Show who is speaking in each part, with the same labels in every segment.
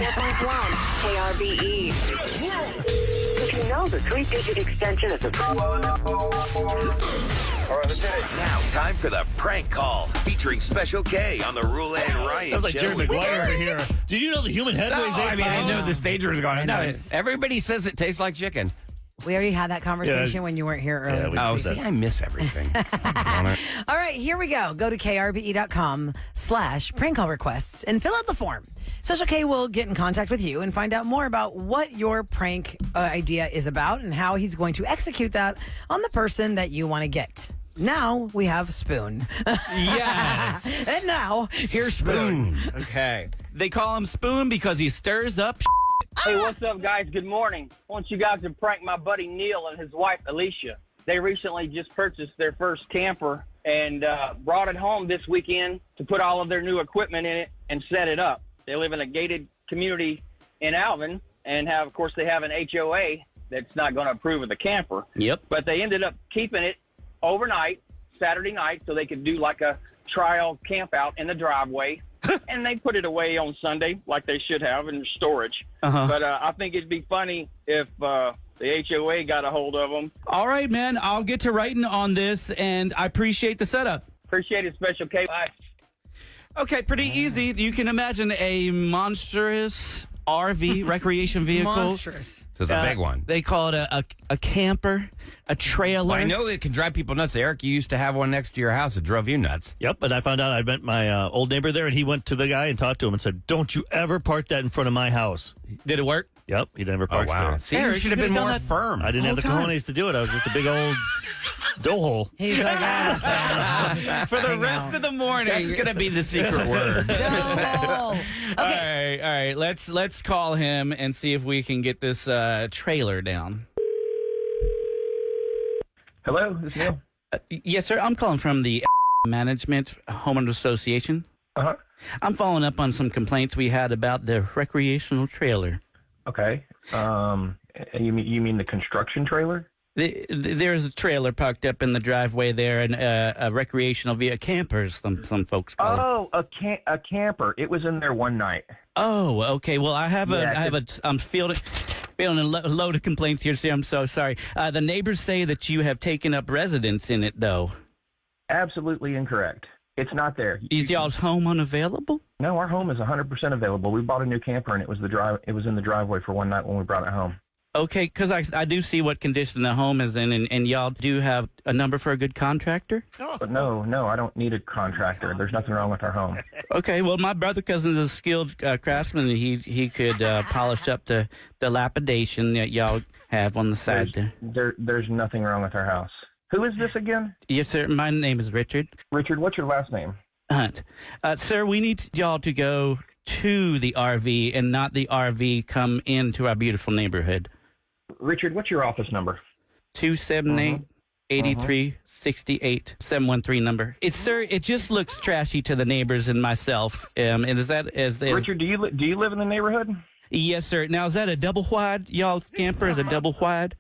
Speaker 1: KRBE. Did you know the 3-digit extension is a... All right, let's hit it.
Speaker 2: Now, time for the prank call featuring Special K on the Roula and Ryan
Speaker 3: That was like
Speaker 2: show.
Speaker 3: Jerry Maguire over here. Did you know the human head weighs 8 pounds?
Speaker 4: I knew this danger was going on. No, everybody says it tastes like chicken.
Speaker 5: We already had that conversation when you weren't here earlier.
Speaker 4: Oh, see, I miss everything.
Speaker 5: All right, here we go. Go to krbe.com/prank call requests and fill out the form. Special K will get in contact with you and find out more about what your prank idea is about and how he's going to execute that on the person that you want to get. Now we have Spoon.
Speaker 6: Yes.
Speaker 5: And now, here's Spoon.
Speaker 6: Okay. They call him Spoon because he stirs up.
Speaker 7: Hey, what's up, guys? Good morning. I want you guys to prank my buddy Neil and his wife, Alicia. They recently just purchased their first camper and brought it home this weekend to put all of their new equipment in it and set it up. They live in a gated community in Alvin and of course, they have an HOA that's not going to approve of the camper.
Speaker 6: Yep.
Speaker 7: But they ended up keeping it overnight, Saturday night, so they could do like a trial camp out in the driveway. And they put it away on Sunday like they should have in storage. But I think it'd be funny if the HOA got a hold of them.
Speaker 6: All right, man. I'll get to writing on this, and I appreciate the setup.
Speaker 7: Appreciate it, Special K. Bye.
Speaker 6: Okay, pretty easy. You can imagine a monstrous RV, recreation vehicle.
Speaker 5: Monstrous.
Speaker 4: So it's a big one.
Speaker 6: They call it a camper, a trailer.
Speaker 4: Well, I know it can drive people nuts. Eric, you used to have one next to your house that drove you nuts.
Speaker 3: Yep, and I found out I met my old neighbor there, and he went to the guy and talked to him and said, "Don't you ever park that in front of my house."
Speaker 6: Did it work?
Speaker 3: Yep, he never parks there.
Speaker 4: See,
Speaker 6: Eric,
Speaker 4: you should have
Speaker 6: you
Speaker 4: been
Speaker 6: could've
Speaker 4: more
Speaker 6: done that
Speaker 4: firm.
Speaker 3: I didn't have the
Speaker 6: Whole time.
Speaker 3: cojones to do it. I was just a big old doughole.
Speaker 5: He's like,
Speaker 6: For the rest of the morning.
Speaker 4: That's going to be the secret word.
Speaker 5: Okay.
Speaker 6: All right. Let's call him and see if we can get this trailer down.
Speaker 7: Hello, this is Neil.
Speaker 6: Yes, sir. I'm calling from the Management Homeowners Association.
Speaker 7: Uh-huh.
Speaker 6: I'm following up on some complaints we had about the recreational trailer.
Speaker 7: Okay. You mean the construction trailer?
Speaker 6: There's a trailer parked up in the driveway there, and a recreational vehicle, campers, some folks call it.
Speaker 7: Oh, a camper. It was in there one night.
Speaker 6: Oh, okay. Well, I'm feeling a load of complaints here, so I'm so sorry. The neighbors say that you have taken up residence in it, though.
Speaker 7: Absolutely incorrect. It's not there.
Speaker 6: Is y'all's home unavailable?
Speaker 7: No, our home is 100% available. We bought a new camper, and it was in the driveway for one night when we brought it home.
Speaker 6: Okay, because I do see what condition the home is in, and y'all do have a number for a good contractor?
Speaker 7: But no, I don't need a contractor. There's nothing wrong with our home.
Speaker 6: Okay, well, my brother cousin is a skilled craftsman, and he could polish up the dilapidation that y'all have on the side there.
Speaker 7: There's nothing wrong with our house. Who is this again?
Speaker 6: Yes, sir. My name is Richard
Speaker 7: Richard, what's your last name?
Speaker 6: Hunt. Sir, we need y'all to go to the RV and not the RV come into our beautiful neighborhood.
Speaker 7: Richard, what's your office number?
Speaker 6: 278-8368, 713 number. Sir, it just looks trashy to the neighbors and myself. And is that
Speaker 7: Richard, do you live in the neighborhood?
Speaker 6: Yes, sir. Now, is that a double wide? Y'all's camper is a double wide?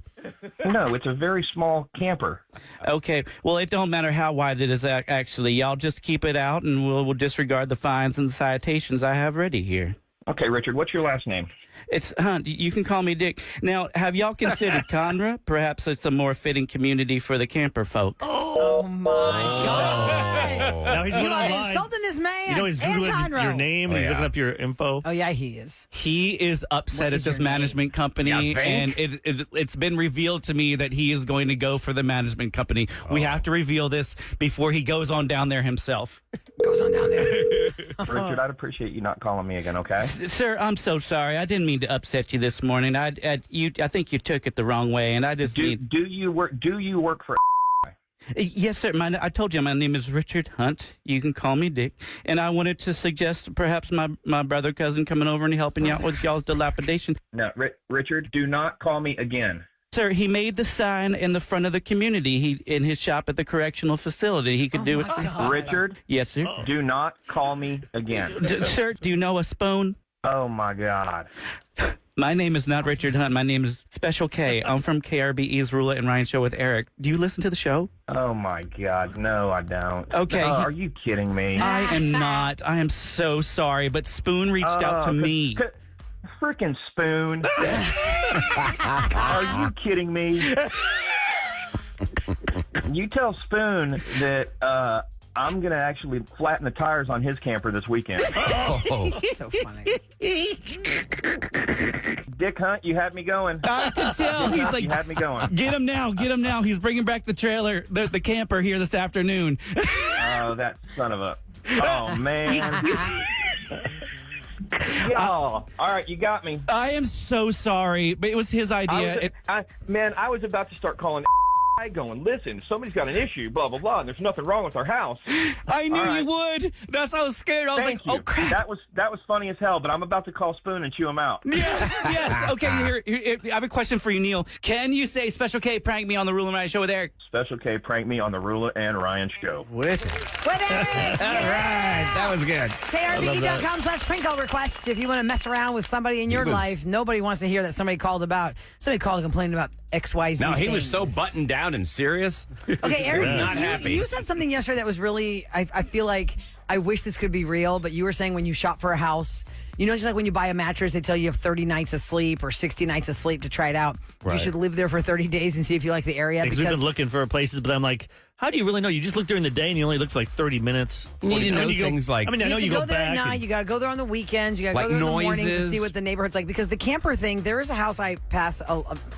Speaker 7: No, it's a very small camper.
Speaker 6: Okay. Well, it don't matter how wide it is, actually. Y'all just keep it out, and we'll disregard the fines and the citations I have ready here.
Speaker 7: Okay, Richard, what's your last name?
Speaker 6: It's Hunt. You can call me Dick. Now, have y'all considered Conroe? Perhaps it's a more fitting community for the camper folk.
Speaker 5: Oh, my God.
Speaker 3: Now he's
Speaker 5: You
Speaker 3: going
Speaker 5: are
Speaker 3: online.
Speaker 5: insulting this man.
Speaker 3: You know, he's
Speaker 5: and
Speaker 3: Googling
Speaker 5: Conroe.
Speaker 3: your name. He's looking up your info.
Speaker 5: Oh, yeah, he is.
Speaker 6: He is upset
Speaker 5: What
Speaker 6: at
Speaker 5: is
Speaker 6: this
Speaker 5: your name?
Speaker 6: management company,
Speaker 4: You
Speaker 6: and
Speaker 4: think?
Speaker 6: it's been revealed to me that he is going to go for the management company. We have to reveal this before he goes on down there himself.
Speaker 5: Goes on down there.
Speaker 7: Richard, I'd appreciate you not calling me again, okay?
Speaker 6: Sir, I'm so sorry. I didn't mean to upset you this morning. I think you took it the wrong way, and I just need.
Speaker 7: Do you work for?
Speaker 6: Yes, sir. I told you my name is Richard Hunt. You can call me Dick. And I wanted to suggest perhaps my brother cousin coming over and helping you out with y'all's dilapidation.
Speaker 7: No, Richard, do not call me again.
Speaker 6: Sir, he made the sign in the front of the community. In his shop at the correctional facility. He could do it.
Speaker 7: Richard,
Speaker 6: Yes, sir.
Speaker 7: do not call me again.
Speaker 6: Sir, do you know a spoon?
Speaker 7: Oh, my God.
Speaker 6: My name is not Richard Hunt. My name is Special K. I'm from KRBE's Roula and Ryan show with Eric. Do you listen to the show?
Speaker 7: Oh, my God. No, I don't.
Speaker 6: Okay.
Speaker 7: Are you kidding me?
Speaker 6: I am not. I am so sorry, but Spoon reached out to me.
Speaker 8: freaking spoon. Are you kidding me? You tell Spoon that I'm going to actually flatten the tires on his camper this weekend.
Speaker 5: So funny.
Speaker 8: Dick Hunt, you had me going.
Speaker 6: I can tell.
Speaker 8: Dick
Speaker 6: He's
Speaker 8: Hunt,
Speaker 6: like,
Speaker 8: you had me going.
Speaker 6: get him now. Get him now. He's bringing back the trailer, the camper here this afternoon.
Speaker 8: Oh, that son of a... Oh, man. Y'all. All right, you got me.
Speaker 6: I am so sorry, but it was his idea.
Speaker 8: I was about to start calling going, listen, somebody's got an issue, blah, blah, blah, and there's nothing wrong with our house.
Speaker 6: I knew you would. That's why I was scared. I was
Speaker 8: Thank
Speaker 6: like,
Speaker 8: you.
Speaker 6: oh, crap.
Speaker 8: That was funny as hell, but I'm about to call Spoon and chew him out.
Speaker 6: Yes. Okay, here, I have a question for you, Neil. Can you say Special K prank me on the Roula and Ryan show with Eric?
Speaker 8: Special K prank me on the Roula and Ryan show.
Speaker 4: With it.
Speaker 5: With Eric!
Speaker 4: All right. That was good.
Speaker 5: KRBE.com/prank call requests. If you want to mess around with somebody in your life, nobody wants to hear that somebody called and complained about XYZ.
Speaker 4: No, he was
Speaker 5: things.
Speaker 4: so buttoned down and serious.
Speaker 5: Okay, Eric,
Speaker 4: Not happy.
Speaker 5: you said something yesterday that was really, I feel like I wish this could be real, but you were saying when you shop for a house, you know, just like when you buy a mattress, they tell you have 30 nights of sleep or 60 nights of sleep to try it out.
Speaker 3: Right.
Speaker 5: You should live there for 30 days and see if you like the area.
Speaker 3: Because we've been looking for places, but I'm like, how do you really know? You just look during the day and you only look for like 30 minutes.
Speaker 4: You need to
Speaker 3: 40
Speaker 4: know
Speaker 3: minutes.
Speaker 4: things like...
Speaker 3: I mean, I know
Speaker 5: you
Speaker 3: you
Speaker 5: go
Speaker 3: go
Speaker 5: there
Speaker 3: back.
Speaker 5: at night. You got to go there on the weekends. You got to
Speaker 4: Like
Speaker 5: go there in the mornings to
Speaker 4: noises.
Speaker 5: see what the neighborhood's like. Because the camper thing, there is a house I pass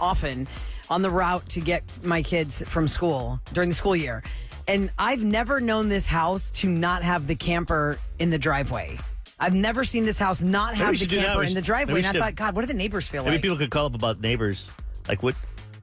Speaker 5: often on the route to get my kids from school during the school year. And I've never known this house to not have the camper in the driveway. I've never seen this house not have the camper in the driveway. And I thought, God, what do the neighbors feel
Speaker 3: Maybe
Speaker 5: like?
Speaker 3: people could call up about neighbors. Like, what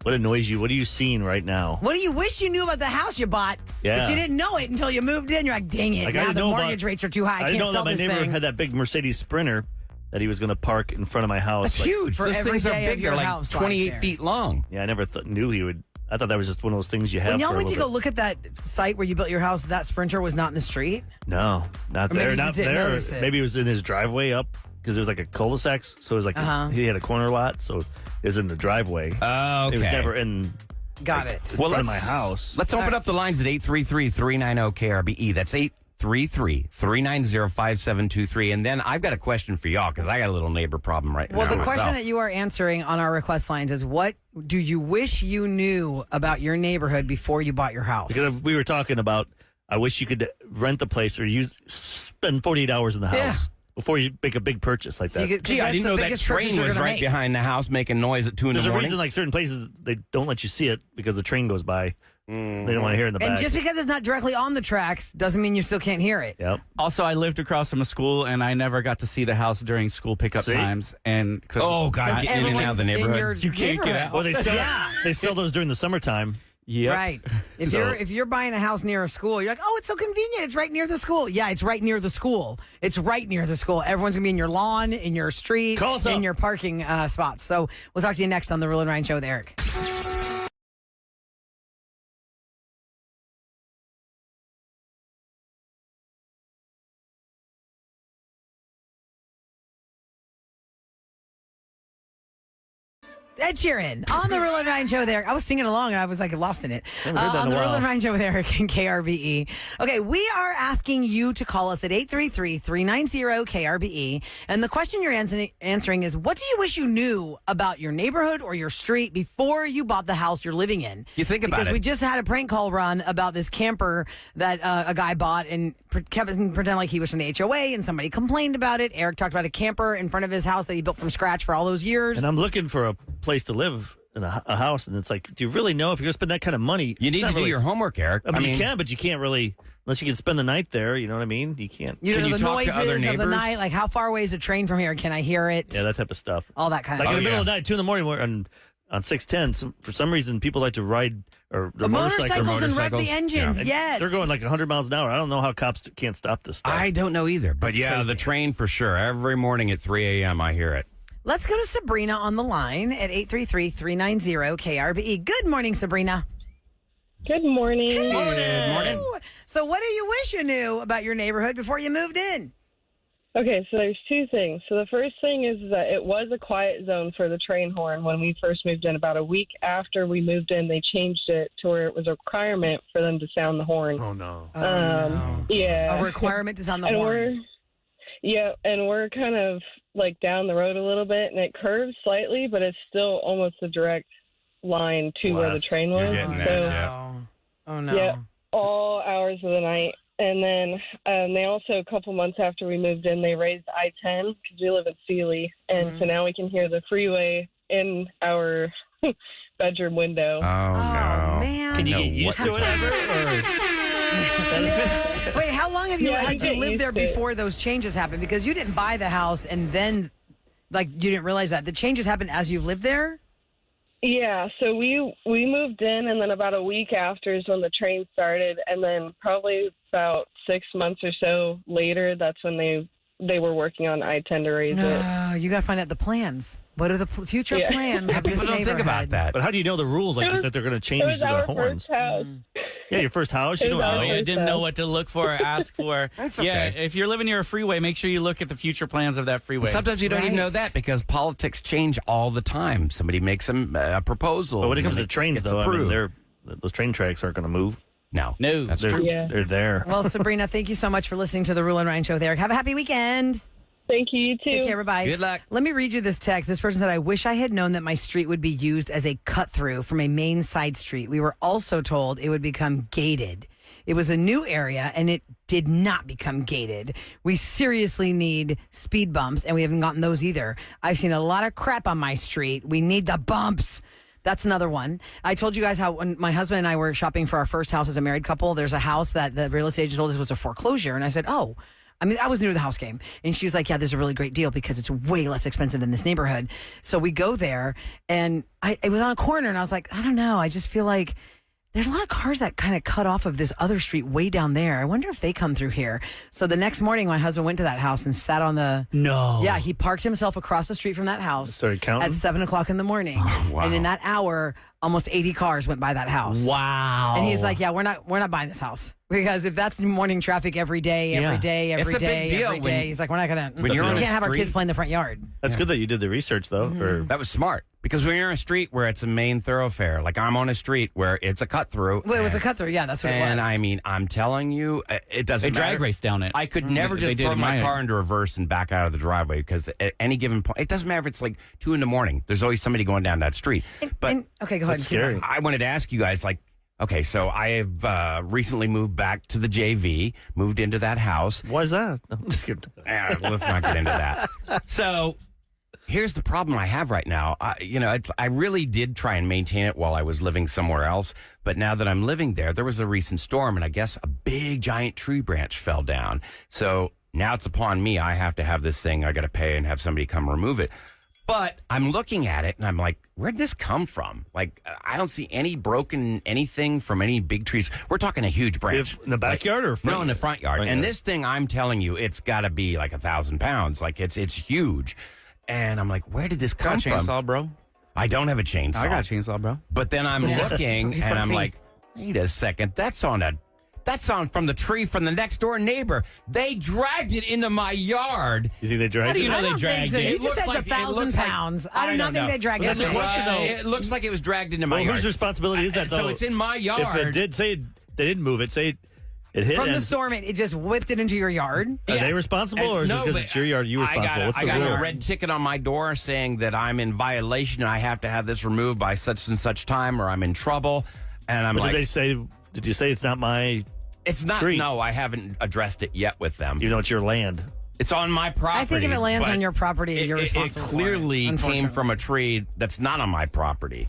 Speaker 3: annoys you? What are you seeing right now?
Speaker 5: What do you wish you knew about the house you bought?
Speaker 3: Yeah.
Speaker 5: But you didn't know it until you moved in. You're like, dang it.
Speaker 3: Like, I
Speaker 5: Now
Speaker 3: didn't
Speaker 5: the
Speaker 3: know
Speaker 5: mortgage rates are too high. I
Speaker 3: didn't
Speaker 5: can't
Speaker 3: know
Speaker 5: sell
Speaker 3: that my
Speaker 5: this
Speaker 3: neighbor
Speaker 5: thing.
Speaker 3: had that big Mercedes Sprinter that he was going to park in front of my house.
Speaker 4: That's
Speaker 3: like,
Speaker 4: huge.
Speaker 5: for
Speaker 4: Those
Speaker 5: every
Speaker 4: things are
Speaker 5: day of
Speaker 4: big.
Speaker 5: your
Speaker 4: They're like
Speaker 5: house
Speaker 4: 28
Speaker 5: life
Speaker 4: feet long.
Speaker 3: Yeah, I never knew he would. I thought that was just one of those things you have.
Speaker 5: When y'all
Speaker 3: for a
Speaker 5: went to
Speaker 3: little
Speaker 5: go
Speaker 3: bit.
Speaker 5: look at that site where you built your house, that Sprinter was not in the street?
Speaker 3: No, not
Speaker 5: Or maybe
Speaker 3: there.
Speaker 5: you
Speaker 3: Not
Speaker 5: just didn't
Speaker 3: there.
Speaker 5: notice it.
Speaker 3: Maybe it was in his driveway up because there was like a cul-de-sac. So it was like he had a corner lot, so it was in the driveway.
Speaker 4: Oh, okay.
Speaker 3: It was never in.
Speaker 5: Got
Speaker 3: like,
Speaker 5: it.
Speaker 3: in front of my house.
Speaker 4: Let's open up the lines at 833-390-KRBE. That's 833-390-5723. And then I've got a question for y'all because I got a little neighbor problem right now.
Speaker 5: Well, the question
Speaker 4: myself.
Speaker 5: that you are answering on our request lines is what do you wish you knew about your neighborhood before you bought your house?
Speaker 3: Because we were talking about, I wish you could rent the place or spend 48 hours in the house
Speaker 5: Yeah.
Speaker 3: before you make a big purchase like that.
Speaker 4: Gee, I didn't know that train was right behind the house making noise at 2 in
Speaker 3: There's
Speaker 4: the
Speaker 3: a
Speaker 4: morning.
Speaker 3: reason, like certain places, they don't let you see it because the train goes by. They don't want to hear it in the
Speaker 5: And
Speaker 3: back.
Speaker 5: just because it's not directly on the tracks doesn't mean you still can't hear it.
Speaker 3: Yep.
Speaker 6: Also, I lived across from a school, and I never got to see the house during school pickup
Speaker 3: See?
Speaker 6: times. And
Speaker 4: Oh, God, getting in and out of the
Speaker 5: Everyone's in your
Speaker 4: neighborhood.
Speaker 6: You can't get
Speaker 5: neighborhood.
Speaker 6: out.
Speaker 3: Well, they sell those during the summertime.
Speaker 6: Yep.
Speaker 5: Right. If
Speaker 3: So-
Speaker 5: you're buying a house near a school, you're like, oh, it's so convenient. It's right near the school. Yeah, it's right near the school. It's right near the school. Everyone's gonna be in your lawn, in your street,
Speaker 3: Call us
Speaker 5: in
Speaker 3: up.
Speaker 5: your parking spots. So we'll talk to you next on the Roula and Ryan Show with Eric. Ed Sheeran on the Roula and Ryan Show with Eric. I was singing along and I was like lost in it.
Speaker 3: Haven't heard that
Speaker 5: On
Speaker 3: in
Speaker 5: the
Speaker 3: a
Speaker 5: Roula
Speaker 3: while.
Speaker 5: and Ryan Show with Eric and KRBE. Okay, we are asking you to call us at 833-390-KRBE. And the question you're answering is, what do you wish you knew about your neighborhood or your street before you bought the house you're living in?
Speaker 4: You think about
Speaker 5: because
Speaker 4: it.
Speaker 5: we just had a prank call run about this camper that a guy bought and kept pretend like he was from the HOA and somebody complained about it. Eric talked about a camper in front of his house that he built from scratch for all those years.
Speaker 3: And I'm looking for a place to live in a house, and it's like, do you really know if you're going to spend that kind of money?
Speaker 4: You need
Speaker 3: It's not
Speaker 4: to do
Speaker 3: really-
Speaker 4: your homework, Eric.
Speaker 3: I mean, you can, but you can't really, unless you can spend the night there. You know what I mean? You can't.
Speaker 5: You
Speaker 4: Can
Speaker 5: know,
Speaker 4: you
Speaker 5: the
Speaker 4: talk to
Speaker 5: noises
Speaker 4: other
Speaker 5: of the
Speaker 4: neighbors?
Speaker 5: night, like how far away is the train from here? Can I hear it?
Speaker 3: Yeah, that type of stuff.
Speaker 5: All that kind of
Speaker 3: Like in the
Speaker 5: stuff.
Speaker 3: middle of the night, 2 in the morning, on 610, for some reason, people like to ride or
Speaker 5: The motorcycles and rev the
Speaker 4: motorcycles.
Speaker 5: engines,
Speaker 3: And
Speaker 5: yes.
Speaker 3: They're going like 100 miles an hour. I don't know how cops can't stop this stuff.
Speaker 4: I don't know either. But yeah,
Speaker 3: crazy.
Speaker 4: the train for sure. Every morning at 3 a.m. I hear it.
Speaker 5: Let's go to Sabrina on the line at 833-390-KRBE. Good morning, Sabrina.
Speaker 9: Good morning.
Speaker 4: Good morning.
Speaker 5: So what do you wish you knew about your neighborhood before you moved in?
Speaker 9: Okay, so there's two things. So the first thing is that it was a quiet zone for the train horn when we first moved in. About a week after we moved in, they changed it to where it was a requirement for them to sound the horn.
Speaker 3: Oh, no.
Speaker 5: No.
Speaker 9: Yeah.
Speaker 5: A requirement to sound the
Speaker 9: And
Speaker 5: horn.
Speaker 9: Yeah, and we're kind of like down the road a little bit, and it curves slightly, but it's still almost a direct line to where the train was.
Speaker 4: You're getting
Speaker 9: So,
Speaker 4: there,
Speaker 5: Oh, no.
Speaker 9: yeah, all hours of the night. And then they also, a couple months after we moved in, they raised I-10 because we live in Sealy. And so now we can hear the freeway in our bedroom window.
Speaker 4: Oh, no.
Speaker 5: man.
Speaker 3: Can you
Speaker 4: No,
Speaker 3: get used
Speaker 4: what
Speaker 3: to it ever?
Speaker 5: Wait, how long have you
Speaker 9: Yeah, I
Speaker 5: had to
Speaker 9: get
Speaker 5: live
Speaker 9: used
Speaker 5: there
Speaker 9: to it.
Speaker 5: before those changes happened? Because you didn't buy the house and then, like, you didn't realize that. The changes happened as you've lived there?
Speaker 9: Yeah, so we moved in, and then about a week after is when the train started, and then probably about 6 months or so later, that's when they were working on I-10 to raise it.
Speaker 5: No, you got to find out the plans. What are the future
Speaker 9: Yeah.
Speaker 5: plans of this
Speaker 4: People don't think about
Speaker 5: neighborhood?
Speaker 4: that.
Speaker 3: But how do you know the rules like that they're going to
Speaker 9: It
Speaker 3: change
Speaker 9: was
Speaker 3: the
Speaker 9: our
Speaker 3: horns?
Speaker 9: first house.
Speaker 3: Yeah, your first house. You
Speaker 9: It
Speaker 3: don't
Speaker 9: was our
Speaker 3: know.
Speaker 6: Oh, yeah,
Speaker 9: first
Speaker 6: didn't know
Speaker 9: house.
Speaker 6: what to look for or ask for.
Speaker 4: That's
Speaker 6: Yeah,
Speaker 4: okay.
Speaker 6: if you're living near a freeway, make sure you look at the future plans of that freeway.
Speaker 4: Sometimes you don't even
Speaker 5: Right.
Speaker 4: know that because politics change all the time. Somebody makes a proposal.
Speaker 3: But when it comes
Speaker 4: and
Speaker 3: to trains,
Speaker 4: gets
Speaker 3: though, I mean,
Speaker 4: approved.
Speaker 3: those train tracks aren't going to move.
Speaker 4: No,
Speaker 6: No.
Speaker 4: that's
Speaker 3: They're,
Speaker 4: true.
Speaker 9: Yeah.
Speaker 3: they're there.
Speaker 5: Well, Sabrina, thank you so much for listening to the Rule and Ryan Show with Eric. Have a happy weekend.
Speaker 9: Thank you, you too.
Speaker 5: Take care. Bye.
Speaker 4: Good luck.
Speaker 5: Let me read you this text. This person said, I wish I had known that my street would be used as a cut through from a main side street. We were also told it would become gated. It was a new area and it did not become gated. We seriously need speed bumps and we haven't gotten those either. I've seen a lot of crap on my street. We need the bumps. That's another one. I told you guys how when my husband and I were shopping for our first house as a married couple, there's a house that the real estate agent told us was a foreclosure. And I said, oh, I mean, I was new to the house game. And she was like, yeah, this is a really great deal because it's way less expensive in this neighborhood. So we go there and it was on a corner and I was like, I don't know. I just feel like there's a lot of cars that kind of cut off of this other street way down there. I wonder if they come through here. So the next morning, my husband went to that house and sat on the...
Speaker 6: No.
Speaker 5: Yeah, he parked himself across the street from that house.
Speaker 3: Started counting?
Speaker 5: At 7 o'clock in the morning.
Speaker 4: wow.
Speaker 5: And in that hour, almost 80 cars went by that house.
Speaker 6: Wow.
Speaker 5: And he's like, yeah, we're not buying this house. Because if that's morning traffic every day,
Speaker 6: Yeah.
Speaker 4: It's a big deal
Speaker 5: every
Speaker 4: when-
Speaker 5: day, he's like, we're not going to...
Speaker 4: when you're
Speaker 5: We
Speaker 4: on
Speaker 5: can't
Speaker 4: a
Speaker 5: have our
Speaker 4: street-
Speaker 5: kids play in the front yard.
Speaker 3: That's good that you did the research, though. Or
Speaker 4: That was smart because when you're in a street where it's a main thoroughfare, like I'm on a street where it's a cut through.
Speaker 5: Well, it was a cut through. Yeah, that's what it was.
Speaker 4: And I mean, I'm telling you, it doesn't
Speaker 6: They drag
Speaker 4: matter.
Speaker 6: race down it.
Speaker 4: I could never
Speaker 6: They
Speaker 4: just
Speaker 6: did
Speaker 4: throw
Speaker 6: in
Speaker 4: my
Speaker 6: my-
Speaker 4: car into reverse and back out of the driveway because at any given point, it doesn't matter if it's like 2 a.m. There's always somebody going down that street. But
Speaker 5: okay, go ahead.
Speaker 3: That's scary.
Speaker 4: I wanted to ask you guys, like, okay, so I have recently moved back to the JV, moved into that house.
Speaker 3: why is that? No, I'm just kidding.
Speaker 4: Let's not get into that. So here's the problem I have right now. I really did try and maintain it while I was living somewhere else. But now that I'm living there, there was a recent storm, and I guess a big giant tree branch fell down. So now it's upon me. I have to have this thing. I got to pay and have somebody come remove it. But I'm looking at it and I'm like, where'd this come from? Like, I don't see any broken anything from any big trees. We're talking a huge branch.
Speaker 3: In the backyard or front?
Speaker 4: No, in the front yard.
Speaker 3: Front
Speaker 4: And
Speaker 3: yard.
Speaker 4: this thing, I'm telling you, it's got to be like 1,000 pounds. Like, it's huge. And I'm like, where did this come
Speaker 6: Got a
Speaker 4: from?
Speaker 6: chainsaw, bro.
Speaker 4: I don't have a chainsaw.
Speaker 6: I got a chainsaw, bro.
Speaker 4: But then I'm looking and I'm like, wait a second. That's on from the tree from the next door neighbor. They dragged it into my yard.
Speaker 3: You think they dragged
Speaker 6: How do
Speaker 3: it?
Speaker 6: you know
Speaker 5: I
Speaker 6: they
Speaker 5: don't think
Speaker 6: dragged
Speaker 5: so.
Speaker 6: it?
Speaker 5: You
Speaker 4: It
Speaker 5: just
Speaker 4: looks
Speaker 5: said
Speaker 4: like-
Speaker 5: it's 1,000
Speaker 4: it looks like-
Speaker 5: pounds. I do
Speaker 4: I
Speaker 5: not
Speaker 4: don't
Speaker 5: think
Speaker 4: know.
Speaker 5: they drag
Speaker 3: Well,
Speaker 5: it.
Speaker 3: that's a question, though.
Speaker 4: It looks like it was dragged into my
Speaker 3: Well,
Speaker 4: yard.
Speaker 3: whose responsibility is that, though?
Speaker 4: So it's in my yard.
Speaker 3: If it did say they didn't move it, say it hit
Speaker 5: From the
Speaker 3: and-
Speaker 5: storm, it just whipped it into your yard.
Speaker 3: Are
Speaker 4: Yeah.
Speaker 3: they responsible, or is it
Speaker 4: No,
Speaker 3: because
Speaker 4: but
Speaker 3: it's your yard? You responsible? What's
Speaker 4: I
Speaker 3: the
Speaker 4: got
Speaker 3: rule?
Speaker 4: a red ticket on my door saying that I'm in violation and I have to have this removed by such and such time or I'm in trouble. And I'm
Speaker 3: What
Speaker 4: like,
Speaker 3: did they say? Did you say it's not my?
Speaker 4: it's not.
Speaker 3: tree?
Speaker 4: No, I haven't addressed it yet with them.
Speaker 3: Even though it's your land.
Speaker 4: It's on my property.
Speaker 5: I think if it lands
Speaker 4: but
Speaker 5: on your property, you're responsible
Speaker 4: It
Speaker 5: for
Speaker 4: clearly
Speaker 5: it,
Speaker 4: came
Speaker 5: unfortunately.
Speaker 4: from a tree that's not on my property.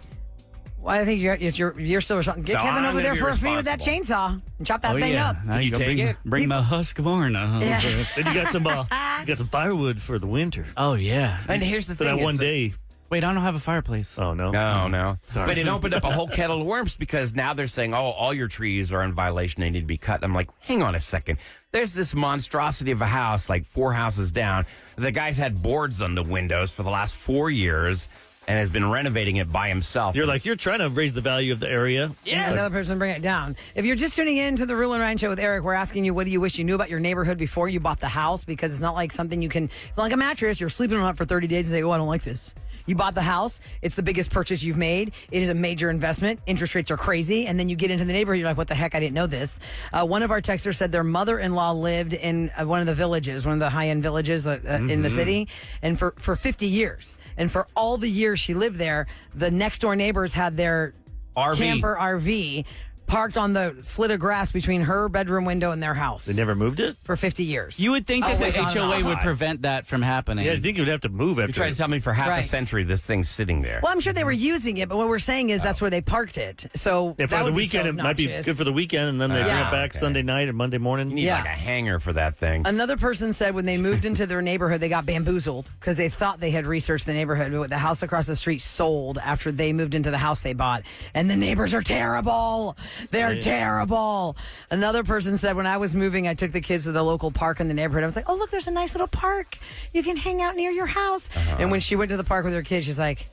Speaker 5: Well, I think you're still responsible. Get
Speaker 4: So
Speaker 5: Kevin
Speaker 4: I'm
Speaker 5: over there
Speaker 4: gonna
Speaker 5: for
Speaker 4: be
Speaker 5: a fee with that chainsaw and chop that thing up.
Speaker 6: Now
Speaker 4: You
Speaker 6: go
Speaker 4: take
Speaker 6: bring,
Speaker 4: it?
Speaker 6: bring my Husqvarna.
Speaker 5: Yeah.
Speaker 3: Then you got some firewood for the winter.
Speaker 6: Oh, yeah.
Speaker 4: And here's the
Speaker 3: For
Speaker 4: thing:
Speaker 3: that one
Speaker 4: it's-
Speaker 3: day.
Speaker 6: Wait, I don't have a fireplace.
Speaker 3: Oh no.
Speaker 4: No.
Speaker 3: Darn.
Speaker 4: But it opened up a whole kettle of worms because now they're saying, oh, all your trees are in violation. They need to be cut. I'm like, hang on a second. There's this monstrosity of a house, like 4 houses down. The guy's had boards on the windows for the last 4 years and has been renovating it by himself.
Speaker 3: You're trying to raise the value of the area.
Speaker 4: yes.
Speaker 5: Another person bring it down. If you're just tuning in to the Rule and Ryan Show with Eric, we're asking you, what do you wish you knew about your neighborhood before you bought the house? Because it's not like something it's not like a mattress. You're sleeping on it for 30 days and say, oh, I don't like this. You bought the house. It's the biggest purchase you've made. It is a major investment. Interest rates are crazy. And then you get into the neighborhood. You're like, what the heck? I didn't know this. One of our texters said their mother-in-law lived in one of the villages, one of the high-end villages in the city, and for 50 years. And for all the years she lived there, the next-door neighbors had their camper RV parked on the slit of grass between her bedroom window and their house.
Speaker 3: They never moved it?
Speaker 5: For 50 years.
Speaker 6: You would think that
Speaker 5: Always
Speaker 6: the
Speaker 5: on and
Speaker 6: HOA
Speaker 5: off.
Speaker 6: would prevent that from happening.
Speaker 3: Yeah, I think you'd have to move after.
Speaker 4: You tried to tell me for half a
Speaker 5: Right.
Speaker 4: century this thing's sitting there.
Speaker 5: Well, I'm sure they were using it, but what we're saying is that's where they parked it. So
Speaker 3: Yeah,
Speaker 5: that
Speaker 3: for the
Speaker 5: would be
Speaker 3: weekend,
Speaker 5: so
Speaker 3: it might be
Speaker 5: obnoxious.
Speaker 3: good for the weekend, and then they bring
Speaker 5: Yeah.
Speaker 3: it back
Speaker 4: Okay.
Speaker 3: Sunday night or Monday morning.
Speaker 4: You need
Speaker 5: Yeah.
Speaker 4: like a hanger for that thing.
Speaker 5: Another person said when they moved into their neighborhood, they got bamboozled because they thought they had researched the neighborhood, but the house across the street sold after they moved into the house they bought. And the neighbors are terrible. They're terrible. Another person said when I was moving, I took the kids to the local park in the neighborhood. I was like, oh, look, there's a nice little park. You can hang out near your house. And when she went to the park with her kids, she's like,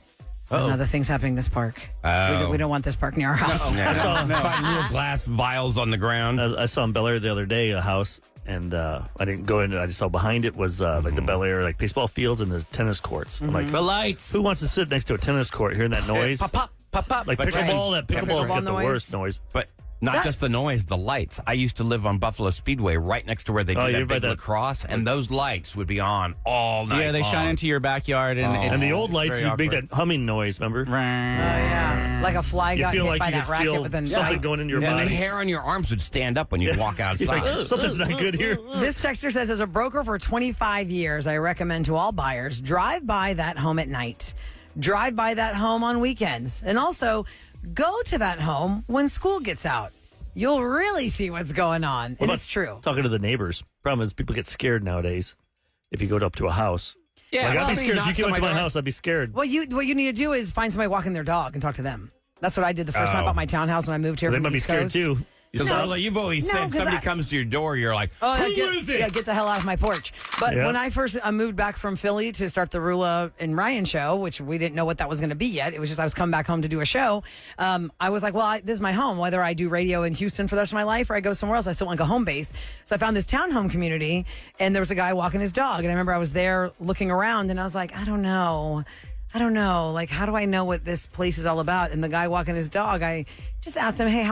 Speaker 5: oh, no, the thing's happening in this park. We don't want this park near our house.
Speaker 4: Yeah.
Speaker 3: saw-
Speaker 4: Find little glass vials on the ground.
Speaker 3: I saw in Bel Air the other day a house, and I didn't go in. I just saw behind it was like the Bel Air, like baseball fields and the tennis courts. I'm like,
Speaker 6: The lights.
Speaker 3: who wants to sit next to a tennis court hearing that noise?
Speaker 4: Pop, pop, pop, pop.
Speaker 3: Like
Speaker 4: But
Speaker 3: pickleball, that pickleball's
Speaker 5: Pickleball
Speaker 3: got the
Speaker 5: noise.
Speaker 3: worst noise.
Speaker 4: But not just the noise, the lights. I used to live on Buffalo Speedway right next to where they do
Speaker 3: you're
Speaker 4: that
Speaker 3: by
Speaker 4: big
Speaker 3: that-
Speaker 4: lacrosse, and those lights would be on all night
Speaker 6: Yeah, they
Speaker 4: long.
Speaker 6: shine into your backyard, and it's
Speaker 3: And the old lights,
Speaker 6: very
Speaker 3: you make
Speaker 6: awkward.
Speaker 3: that humming noise, remember?
Speaker 5: Yeah. Like a fly
Speaker 3: You
Speaker 5: got
Speaker 3: feel
Speaker 5: hit
Speaker 3: like
Speaker 5: by
Speaker 3: you
Speaker 5: that
Speaker 3: could
Speaker 5: racket
Speaker 3: feel
Speaker 5: within
Speaker 3: something
Speaker 5: sight.
Speaker 3: going in your
Speaker 4: And the
Speaker 3: body.
Speaker 4: hair on your arms would stand up when you walk
Speaker 3: You're
Speaker 4: outside.
Speaker 3: like, something's not good here.
Speaker 5: This texter says, as a broker for 25 years, I recommend to all buyers, drive by that home at night. Drive by that home on weekends. And also, go to that home when school gets out. You'll really see what's going on.
Speaker 3: What
Speaker 5: And
Speaker 3: about
Speaker 5: it's true.
Speaker 3: Talking to the neighbors. Problem is, people get scared nowadays if you go up to a house.
Speaker 4: Yeah,
Speaker 3: Like, I'd be
Speaker 4: somebody
Speaker 3: scared. If you
Speaker 4: knocks
Speaker 3: came
Speaker 4: on
Speaker 3: up to
Speaker 4: my
Speaker 3: my
Speaker 4: door.
Speaker 3: house, I'd be scared.
Speaker 5: What you need to do is find somebody walking their dog and talk to them. That's what I did the first time I
Speaker 4: Oh.
Speaker 5: bought my townhouse when I moved here
Speaker 3: They
Speaker 5: from
Speaker 3: might
Speaker 5: the
Speaker 3: be
Speaker 5: East
Speaker 3: scared
Speaker 5: Coast.
Speaker 3: too.
Speaker 4: Because
Speaker 5: No.
Speaker 4: Roula, you've always
Speaker 5: No,
Speaker 4: said
Speaker 5: 'cause
Speaker 4: somebody
Speaker 5: I-
Speaker 4: comes to your door, you're like,
Speaker 5: Oh,
Speaker 4: who
Speaker 5: yeah,
Speaker 4: is it?
Speaker 5: Yeah, get the hell out of my porch. But
Speaker 3: Yeah.
Speaker 5: when I first moved back from Philly to start the Roula and Ryan show, which we didn't know what that was going to be yet. It was just I was coming back home to do a show. I was like, well, this is my home. Whether I do radio in Houston for the rest of my life or I go somewhere else, I still want like a home base. So I found this townhome community, and there was a guy walking his dog. And I remember I was there looking around, and I was like, I don't know. Like, how do I know what this place is all about? And the guy walking his dog, I just asked him, hey,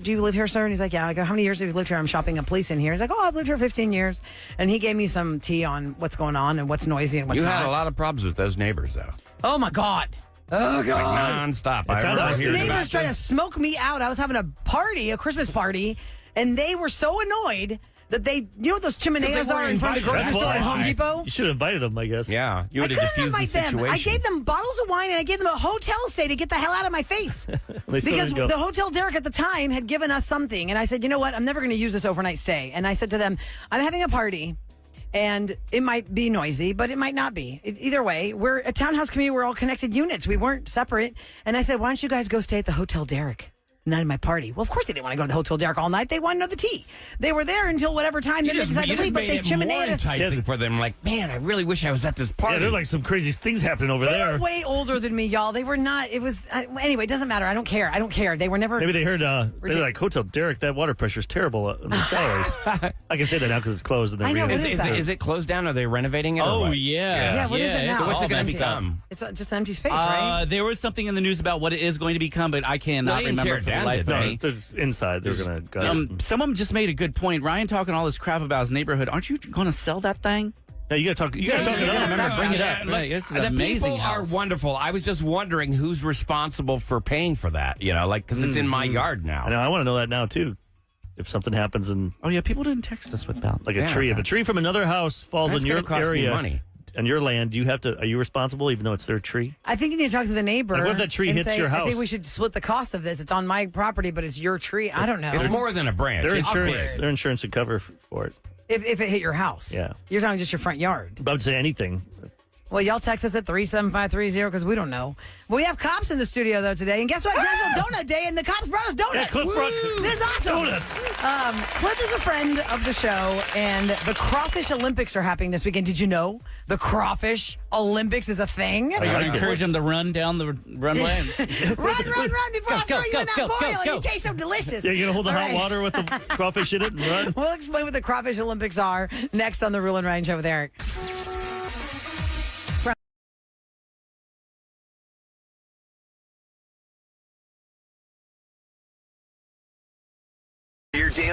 Speaker 5: do you live here, sir? And he's like, yeah. I go, how many years have you lived here? I'm shopping a place in here. He's like, oh, I've lived here 15 years. And he gave me some tea on what's going on and what's noisy and what's
Speaker 4: You
Speaker 5: not.
Speaker 4: had a lot of problems with those neighbors, though.
Speaker 5: Oh, my God. Oh, God.
Speaker 4: Like, nonstop. I
Speaker 3: sounds
Speaker 4: remember
Speaker 3: like
Speaker 5: Those
Speaker 4: hearing
Speaker 5: neighbors
Speaker 4: about
Speaker 5: trying to
Speaker 4: this.
Speaker 5: smoke me out. I was having a Christmas party, and they were so annoyed that they, you know what those chimeneas
Speaker 4: Because they
Speaker 5: are in front of the
Speaker 4: weren't
Speaker 5: grocery
Speaker 4: invited.
Speaker 5: store at
Speaker 4: That's
Speaker 5: Home
Speaker 4: why.
Speaker 5: Depot?
Speaker 3: You should have invited them, I guess.
Speaker 4: Yeah, you
Speaker 5: I
Speaker 4: would have
Speaker 5: couldn't
Speaker 4: diffused the
Speaker 5: invite them.
Speaker 4: situation.
Speaker 5: I gave them bottles of wine and I gave them a hotel stay to get the hell out of my face.
Speaker 3: They still
Speaker 5: Because
Speaker 3: didn't go.
Speaker 5: the Hotel Derek at the time had given us something. And I said, you know what? I'm never going to use this overnight stay. And I said to them, I'm having a party. And it might be noisy, but it might not be. Either way, we're a townhouse community. We're all connected units. We weren't separate. And I said, why don't you guys go stay at the Hotel Derek? Not in my party. Well, of course they didn't want to go to the Hotel Derek all night. They wanted to know the tea. They were there until whatever time
Speaker 4: You
Speaker 5: then they
Speaker 4: just,
Speaker 5: decided
Speaker 4: you
Speaker 5: to leave,
Speaker 4: just
Speaker 5: but
Speaker 4: made
Speaker 5: they
Speaker 4: it more
Speaker 5: chimeneed us.
Speaker 4: enticing for them. Like, man, I really wish I was at this party.
Speaker 3: Yeah, there's like some crazy things happening over
Speaker 5: They
Speaker 3: there.
Speaker 5: were way older than me, y'all. They were not. It was anyway. It doesn't matter. I don't care. They were never.
Speaker 3: Maybe they heard, they're like, Hotel Derek, that water pressure's terrible in the showers. I can say that now because it's closed. And
Speaker 5: I know,
Speaker 3: reopened.
Speaker 5: what is that?
Speaker 4: Is it closed down? Are they renovating it? or
Speaker 6: Oh,
Speaker 4: what?
Speaker 6: yeah.
Speaker 5: Yeah, what is it now?
Speaker 4: So what's it
Speaker 6: all
Speaker 4: going to
Speaker 6: messed up.
Speaker 4: become?
Speaker 5: It's just an empty space, right?
Speaker 6: There was something in the news about what it is going to become, but I cannot
Speaker 4: Well, they didn't
Speaker 6: remember
Speaker 4: tear it
Speaker 6: for the
Speaker 4: down,
Speaker 6: life
Speaker 4: did
Speaker 6: of
Speaker 3: No,
Speaker 6: me.
Speaker 3: there's inside. They're going to
Speaker 6: Someone just made a good point. Ryan talking all this crap about his neighborhood. Aren't you going to sell that thing?
Speaker 3: No, you got to talk. You got to talk
Speaker 5: yeah,
Speaker 3: it up.
Speaker 5: remember,
Speaker 6: bring it up.
Speaker 4: Look,
Speaker 6: Hey, this is
Speaker 4: the
Speaker 6: an amazing
Speaker 4: people
Speaker 6: house.
Speaker 4: are wonderful. I was just wondering who's responsible for paying for that. You know, like because it's in my yard now.
Speaker 3: I know. I want to know that now too. If something happens in
Speaker 6: Oh, yeah, people didn't text us with that.
Speaker 3: like a
Speaker 4: Yeah.
Speaker 3: tree, if a tree from another house falls
Speaker 4: That's
Speaker 3: in your
Speaker 4: gonna cost me
Speaker 3: area,
Speaker 4: money.
Speaker 3: on your land, you have to. Are you responsible, even though it's their tree?
Speaker 5: I think you need to talk to the neighbor.
Speaker 3: Like, what if that tree
Speaker 5: and
Speaker 3: hits
Speaker 5: say,
Speaker 3: your
Speaker 5: I
Speaker 3: house?
Speaker 5: think we should split the cost of this. It's on my property, but it's your tree. I don't know.
Speaker 4: It's more than a branch.
Speaker 3: Their
Speaker 4: It's
Speaker 3: insurance.
Speaker 4: big.
Speaker 3: Their insurance would cover for it.
Speaker 5: if it hit your house.
Speaker 3: Yeah.
Speaker 5: You're talking just your front yard.
Speaker 3: But I would say anything.
Speaker 5: Well, y'all text us at 37530 because we don't know. Well, we have cops in the studio, though, today. And guess what? National Donut Day, and the cops brought us donuts.
Speaker 3: Yeah, Cliff brought
Speaker 5: This is awesome.
Speaker 3: donuts.
Speaker 5: Cliff is a friend of the show, and the Crawfish Olympics are happening this weekend. Did you know the Crawfish Olympics is a thing?
Speaker 6: Are you going to encourage them to run down the runway?
Speaker 5: Run before I throw you in that boil.
Speaker 6: go.
Speaker 5: You taste so delicious.
Speaker 3: Yeah, you're gonna hold the
Speaker 5: All
Speaker 3: hot
Speaker 5: right.
Speaker 3: water with the crawfish in it and run.
Speaker 5: We'll explain what the Crawfish Olympics are next on the Roula and Ryan Show with Eric.